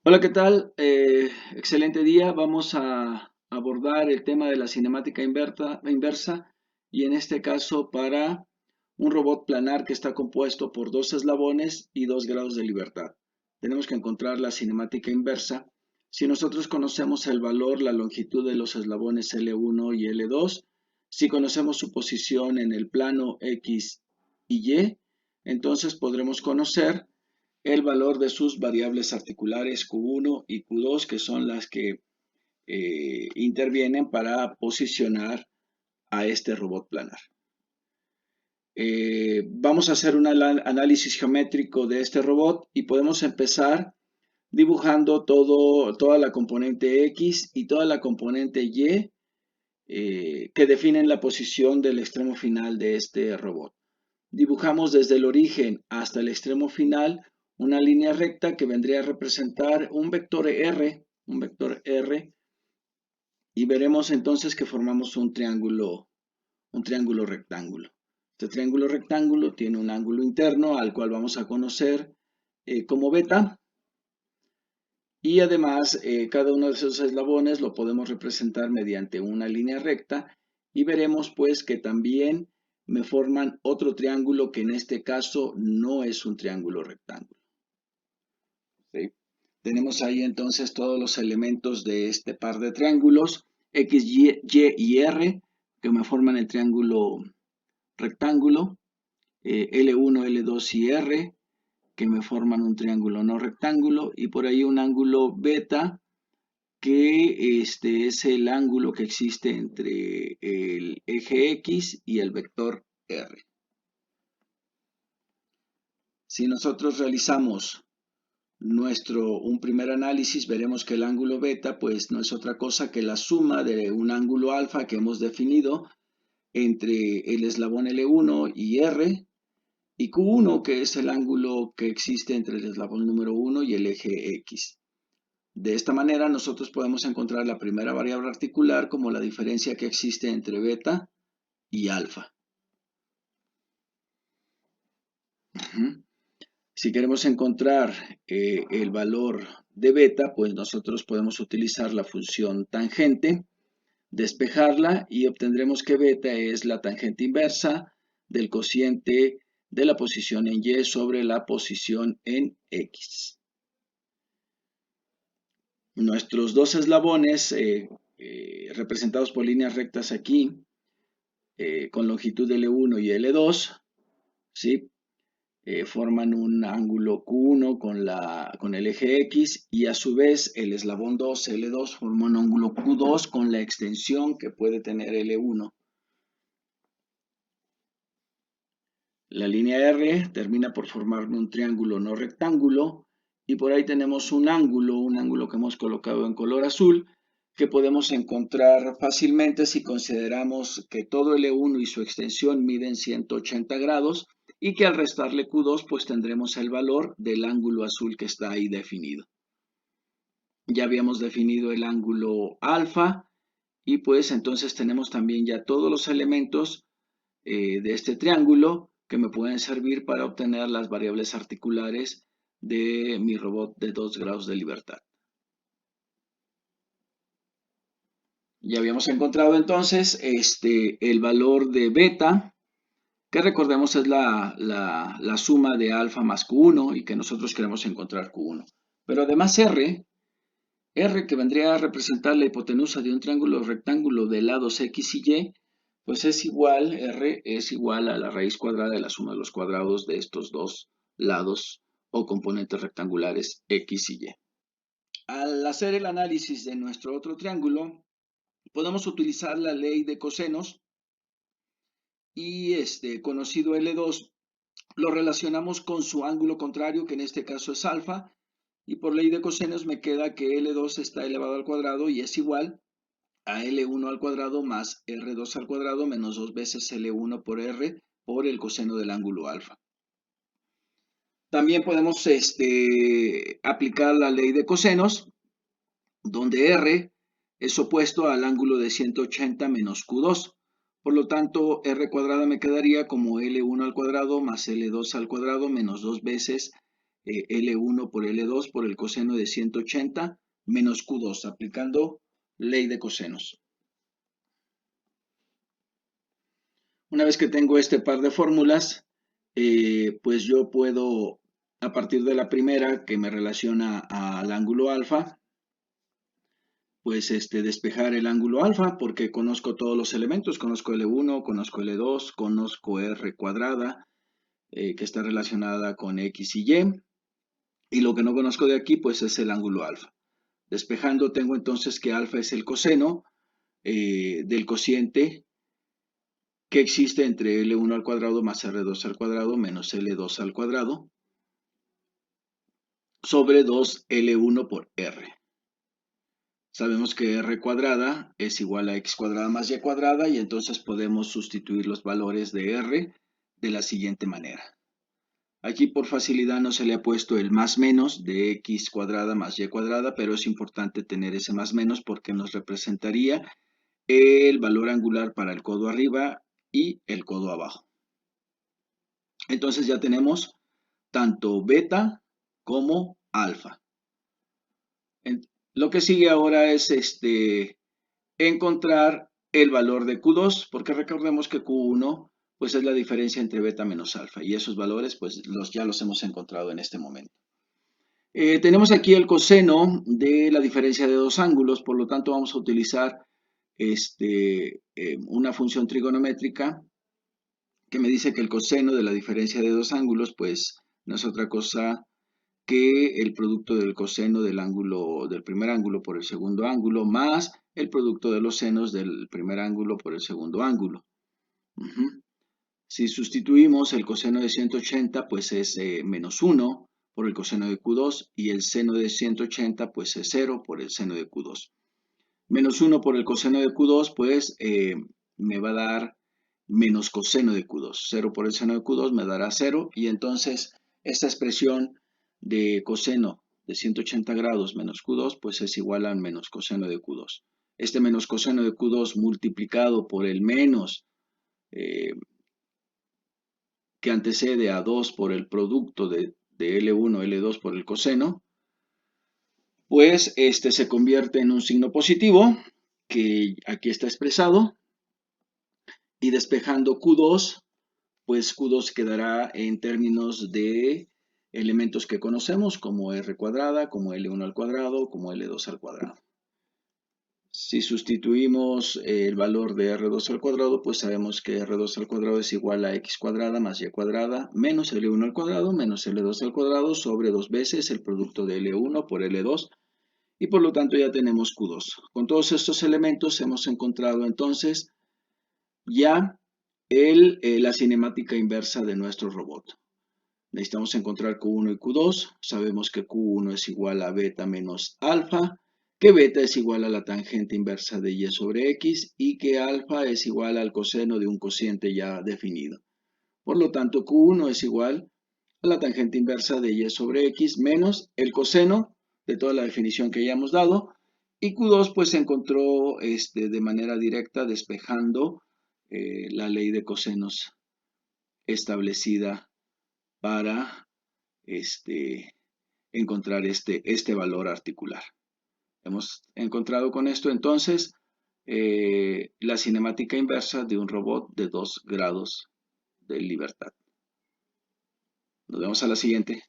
Hola, ¿qué tal? Excelente día. Vamos a abordar el tema de la cinemática inversa y en este caso para un robot planar que está compuesto por dos eslabones y 2 grados de libertad. Tenemos que encontrar la cinemática inversa. Si nosotros conocemos el valor, la longitud de los eslabones L1 y L2, si conocemos su posición en el plano X y Y, entonces podremos conocer el valor de sus variables articulares Q1 y Q2, que son las que intervienen para posicionar a este robot planar. Vamos a hacer un análisis geométrico de este robot y podemos empezar dibujando toda la componente X y toda la componente Y que definen la posición del extremo final de este robot. Dibujamos desde el origen hasta el extremo final una línea recta que vendría a representar un vector R, y veremos entonces que formamos un triángulo rectángulo. Este triángulo rectángulo tiene un ángulo interno al cual vamos a conocer como beta, y además cada uno de esos eslabones lo podemos representar mediante una línea recta, y veremos pues que también me forman otro triángulo que en este caso no es un triángulo rectángulo. ¿Sí? Tenemos ahí entonces todos los elementos de este par de triángulos, X, Y R, que me forman el triángulo rectángulo, L1, L2 y R, que me forman un triángulo no rectángulo, y por ahí un ángulo beta, que es el ángulo que existe entre el eje X y el vector R. Si nosotros realizamos un primer análisis, veremos que el ángulo beta pues no es otra cosa que la suma de un ángulo alfa que hemos definido entre el eslabón L1 y R, y Q1, que es el ángulo que existe entre el eslabón número 1 y el eje X. De esta manera nosotros podemos encontrar la primera variable articular como la diferencia que existe entre beta y alfa. Si queremos encontrar el valor de beta, pues nosotros podemos utilizar la función tangente, despejarla y obtendremos que beta es la tangente inversa del cociente de la posición en Y sobre la posición en X. Nuestros dos eslabones representados por líneas rectas aquí, con longitud L1 y L2, ¿sí? Forman un ángulo Q1 con el eje X, y a su vez el eslabón 2, L2, forma un ángulo Q2 con la extensión que puede tener L1. La línea R termina por formarme un triángulo no rectángulo, y por ahí tenemos un ángulo que hemos colocado en color azul, que podemos encontrar fácilmente si consideramos que todo L1 y su extensión miden 180 grados, y que al restarle Q2 pues tendremos el valor del ángulo azul que está ahí definido. Ya habíamos definido el ángulo alfa, y pues entonces tenemos también ya todos los elementos de este triángulo que me pueden servir para obtener las variables articulares de mi robot de 2 grados de libertad. Ya habíamos encontrado entonces el valor de beta, que recordemos es la suma de alfa más Q1, y que nosotros queremos encontrar Q1. Pero además R, que vendría a representar la hipotenusa de un triángulo rectángulo de lados X y Y, pues R es igual a la raíz cuadrada de la suma de los cuadrados de estos dos lados o componentes rectangulares X y Y. Al hacer el análisis de nuestro otro triángulo, podemos utilizar la ley de cosenos, y conocido L2 lo relacionamos con su ángulo contrario, que en este caso es alfa, y por ley de cosenos me queda que L2 está elevado al cuadrado y es igual a L1 al cuadrado más R2 al cuadrado menos 2 veces L1 por R por el coseno del ángulo alfa. También podemos aplicar la ley de cosenos, donde R es opuesto al ángulo de 180 menos Q2. Por lo tanto, R cuadrada me quedaría como L1 al cuadrado más L2 al cuadrado menos 2 veces L1 por L2 por el coseno de 180 menos Q2, aplicando ley de cosenos. Una vez que tengo este par de fórmulas, pues yo puedo, a partir de la primera que me relaciona al ángulo alfa, pues despejar el ángulo alfa porque conozco todos los elementos, conozco L1, conozco L2, conozco R cuadrada, que está relacionada con X y Y lo que no conozco de aquí, pues es el ángulo alfa. Despejando tengo entonces que alfa es el coseno del cociente que existe entre L1 al cuadrado más R2 al cuadrado menos L2 al cuadrado sobre 2L1 por R. Sabemos que R cuadrada es igual a X cuadrada más Y cuadrada y entonces podemos sustituir los valores de R de la siguiente manera. Aquí por facilidad no se le ha puesto el más menos de X cuadrada más Y cuadrada, pero es importante tener ese más menos porque nos representaría el valor angular para el codo arriba y el codo abajo. Entonces ya tenemos tanto beta como alfa. Lo que sigue ahora es encontrar el valor de Q2, porque recordemos que Q1 pues es la diferencia entre beta menos alfa, y esos valores pues ya los hemos encontrado en este momento. Tenemos aquí el coseno de la diferencia de dos ángulos, por lo tanto vamos a utilizar una función trigonométrica que me dice que el coseno de la diferencia de dos ángulos pues no es otra cosa que el producto del coseno del primer ángulo por el segundo ángulo más el producto de los senos del primer ángulo por el segundo ángulo. Si sustituimos el coseno de 180, pues es menos 1 por el coseno de Q2 y el seno de 180 pues es 0 por el seno de Q2. Menos 1 por el coseno de Q2 pues me va a dar menos coseno de Q2. 0 por el seno de Q2 me dará 0 y entonces esta expresión de coseno de 180 grados menos Q2 pues es igual a menos coseno de Q2. Este menos coseno de Q2 multiplicado por el menos que antecede a 2 por el producto de L1, L2 por el coseno, pues se convierte en un signo positivo, que aquí está expresado, y despejando Q2, pues Q2 quedará en términos de elementos que conocemos, como R cuadrada, como L1 al cuadrado, como L2 al cuadrado. Si sustituimos el valor de R2 al cuadrado, pues sabemos que R2 al cuadrado es igual a X cuadrada más Y cuadrada menos L1 al cuadrado menos L2 al cuadrado sobre 2 veces el producto de L1 por L2 y por lo tanto ya tenemos Q2. Con todos estos elementos hemos encontrado entonces ya la cinemática inversa de nuestro robot. Necesitamos encontrar Q1 y Q2. Sabemos que Q1 es igual a beta menos alfa, que beta es igual a la tangente inversa de y sobre x y que alfa es igual al coseno de un cociente ya definido. Por lo tanto, Q1 es igual a la tangente inversa de y sobre x menos el coseno de toda la definición que ya hemos dado. Y Q2 pues se encontró de manera directa despejando la ley de cosenos establecida para encontrar este valor articular. Hemos encontrado con esto entonces la cinemática inversa de un robot de 2 grados de libertad. Nos vemos a la siguiente.